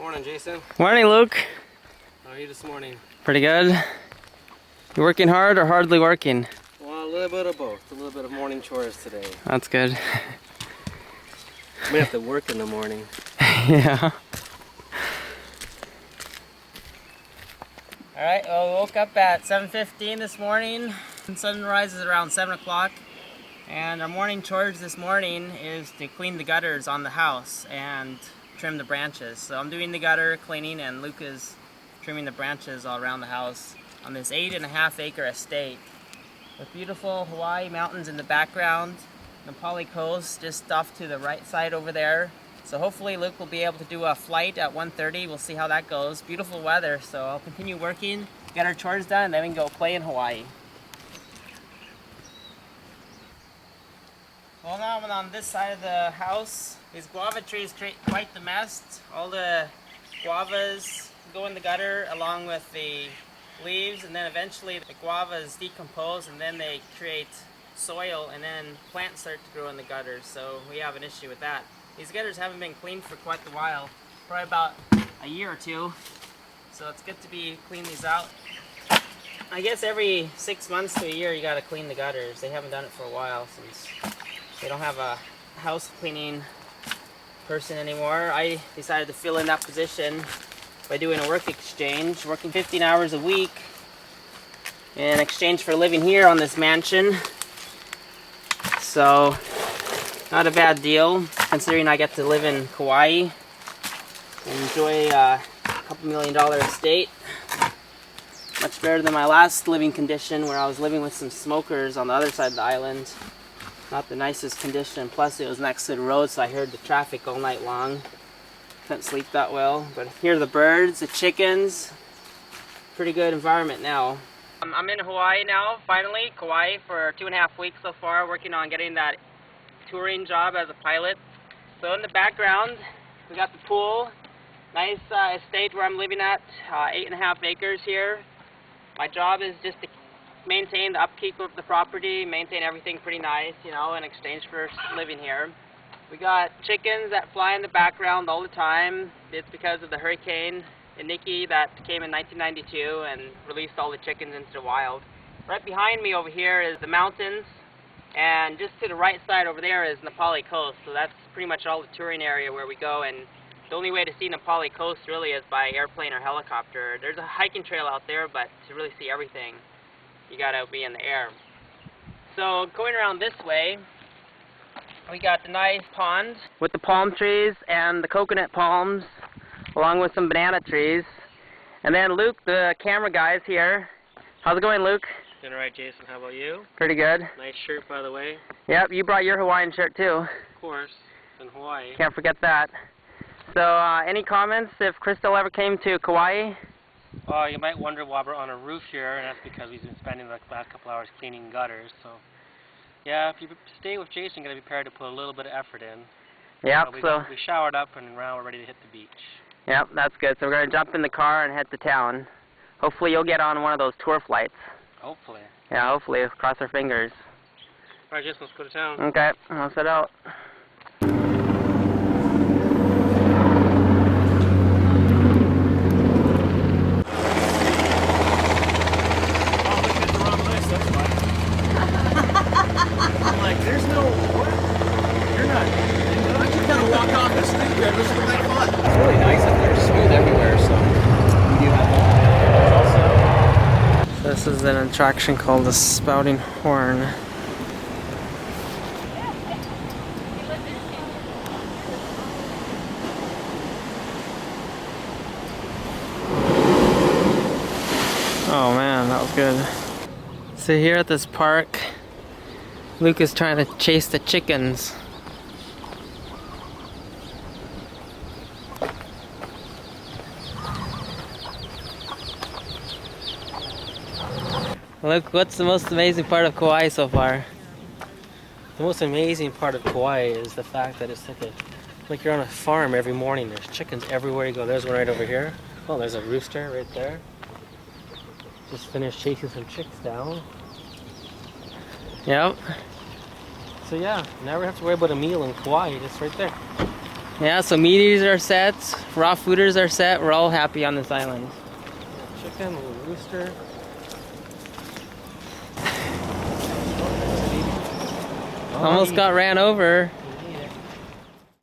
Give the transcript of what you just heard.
Morning, Jason. Morning, Luke. How are you this morning? Pretty good. You working hard or hardly working? Well, a little bit of both. A little bit of morning chores today. That's good. I may have to work in the morning. Yeah. Alright, well, we woke up at 7:15 this morning. Sunrise is around 7 o'clock. And our morning chores this morning is to clean the gutters on the house and trim the branches. So I'm doing the gutter cleaning and Luke is trimming the branches all around the house on this 8.5 acre estate with beautiful Hawaii mountains in the background, the Kauai coast just off to the right side over there. So hopefully Luke will be able to do a flight at 1:30. We'll see how that goes. Beautiful weather, so I'll continue working, get our chores done, and then we can go play in Hawaii. Well, now I'm on this side of the house. These guava trees create quite the mess. All the guavas go in the gutter along with the leaves, and then eventually the guavas decompose and then they create soil, and then plants start to grow in the gutters. So we have an issue with that. These gutters haven't been cleaned for quite a while, probably about a year or two. So it's good to be clean these out. I guess every 6 months to a year you gotta clean the gutters. They haven't done it for a while since they don't have a house cleaning person anymore. I decided to fill in that position by doing a work exchange, working 15 hours a week in exchange for living here on this mansion. So, not a bad deal considering I get to live in Kauai and enjoy a couple $1 million estate. Much better than my last living condition where I was living with some smokers on the other side of the island. Not the nicest condition, plus it was next to the road, so I heard the traffic all night long. Couldn't sleep that well, but here are the birds, the chickens. Pretty good environment now. I'm in Hawaii now, finally, Kauai, for 2.5 weeks so far, working on getting that touring job as a pilot. So in the background, we got the pool. Nice estate where I'm living at, 8.5 acres here. My job is just to maintain the upkeep of the property, maintain everything pretty nice, you know, in exchange for living here. We got chickens that fly in the background all the time. It's because of the hurricane Iniki that came in 1992 and released all the chickens into the wild. Right behind me over here is the mountains, and just to the right side over there is the Kauai coast. So that's pretty much all the touring area where we go, and the only way to see the Kauai coast really is by airplane or helicopter. There's a hiking trail out there, but to really see everything, you gotta be in the air. So going around this way, we got the nice pond with the palm trees and the coconut palms, along with some banana trees. And then Luke, the camera guy, is here. How's it going, Luke? Doing alright, Jason. How about you? Pretty good. Nice shirt, by the way. Yep, you brought your Hawaiian shirt too. Of course, in Hawaii. Can't forget that. So, any comments if Crystal ever came to Kauai? You might wonder why we're on a roof here, and that's because we've been spending the last couple hours cleaning gutters. So, yeah, if you stay with Jason, you're going to be prepared to put a little bit of effort in. Yep, we showered up and now we're ready to hit the beach. Yep, that's good. So we're going to jump in the car and head to town. Hopefully you'll get on one of those tour flights. Hopefully. Yeah, hopefully. Cross our fingers. Alright, Jason, let's go to town. Okay, I'll set out. There's no what? You're not. I just kind of walk off the street there. This is a lot of fun. It's really nice up there. Smooth everywhere. So we do have also. This is an attraction called the Spouting Horn. Oh man, that was good. So here at this park, Luke is trying to chase the chickens. Luke, what's the most amazing part of Kauai so far? The most amazing part of Kauai is the fact that it's like you're on a farm every morning. There's chickens everywhere you go. There's one right over here. Oh, there's a rooster right there. Just finished chasing some chicks down. Yep. So yeah, never have to worry about a meal in Kauai. It's right there. Yeah, so meat eaters are set, raw fooders are set. We're all happy on this island. Chicken, little rooster. Almost got ran over.